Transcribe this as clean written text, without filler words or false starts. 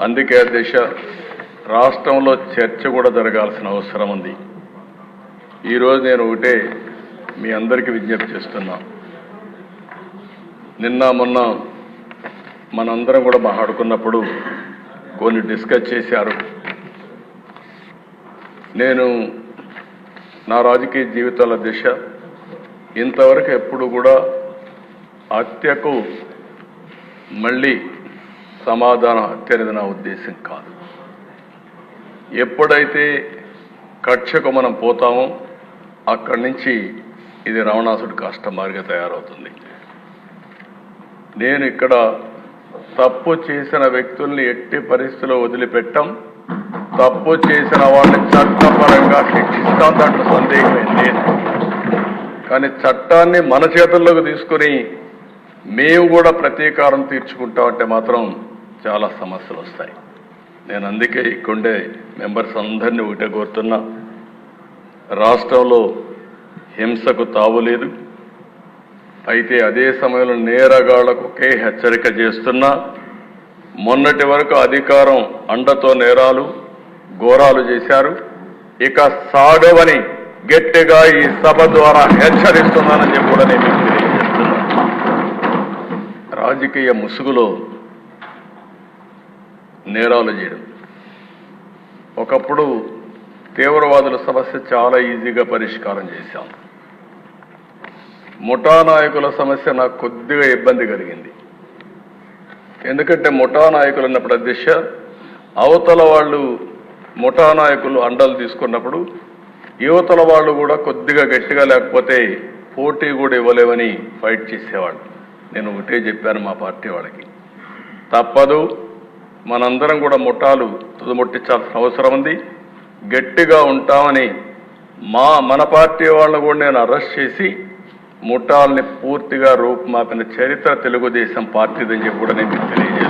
అందుకే అధ్యక్ష రాష్ట్రంలో చర్చ కూడా జరగాల్సిన అవసరం ఉంది. ఈరోజు నేను ఒకటే మీ అందరికీ విజ్ఞప్తి చేస్తున్నా. నిన్న మొన్న మనందరం కూడా మాట్లాడుకున్నప్పుడు కొన్ని డిస్కస్ చేశారు. నేను నా రాజకీయ జీవితాల దిశ ఇంతవరకు ఎప్పుడు కూడా హత్యకు మళ్ళీ సమాధానం హత్య అనేది నా ఉద్దేశం కాదు. ఎప్పుడైతే కక్షకు మనం పోతామో అక్కడి నుంచి ఇది రావణాసుడి కష్టమారిగా తయారవుతుంది. నేను ఇక్కడ తప్పు చేసిన వ్యక్తుల్ని ఎట్టి పరిస్థితుల్లో వదిలిపెట్టాం. తప్పు చేసిన వాళ్ళని చట్టపరంగా శిక్షిస్తాం, దాంట్లో సందేహమే లేదు. కానీ చట్టాన్ని మన చేతుల్లోకి తీసుకుని మేము కూడా ప్రతీకారం తీర్చుకుంటామంటే మాత్రం చాలా సమస్యలు వస్తాయి. నేను అందుకే ఇక్కడే మెంబర్స్ అందరినీ ఒకటే కోరుతున్నా, రాష్ట్రంలో హింసకు తావులేదు. అయితే అదే సమయంలో నేరగాళ్లకు ఒకే హెచ్చరిక చేస్తున్నా, మొన్నటి వరకు అధికారం అండతో నేరాలు ఘోరాలు చేశారు, ఇక సాగవని గట్టిగా ఈ సభ ద్వారా హెచ్చరిస్తున్నానని చెప్పి కూడా నేను తెలియజేస్తున్నా. రాజకీయ ముసుగులో నేరాలు చేయడం, ఒకప్పుడు తీవ్రవాదుల సమస్య చాలా ఈజీగా పరిష్కారం చేశాం. ముఠా నాయకుల సమస్య నాకు కొద్దిగా ఇబ్బంది కలిగింది. ఎందుకంటే ముఠా నాయకులు అన్నప్పుడు అధ్యక్ష అవతల వాళ్ళు ముఠా నాయకులు అండలు తీసుకున్నప్పుడు యువతల వాళ్ళు కూడా కొద్దిగా గట్టిగా లేకపోతే పోటీ కూడా ఇవ్వలేమని ఫైట్ చేసేవాళ్ళు. నేను ఒకటే చెప్పాను మా పార్టీ వాళ్ళకి, తప్పదు, మనందరం కూడా ముఠాలు తుదముట్టించాల్సిన అవసరం ఉంది, గట్టిగా ఉంటామని మన పార్టీ వాళ్ళని కూడా నేను అరెస్ట్ చేసి ముఠాల్ని పూర్తిగా రూపుమాపిన చరిత్ర తెలుగుదేశం పార్టీదని చెప్పి కూడా నేను తెలియజేస్తాను.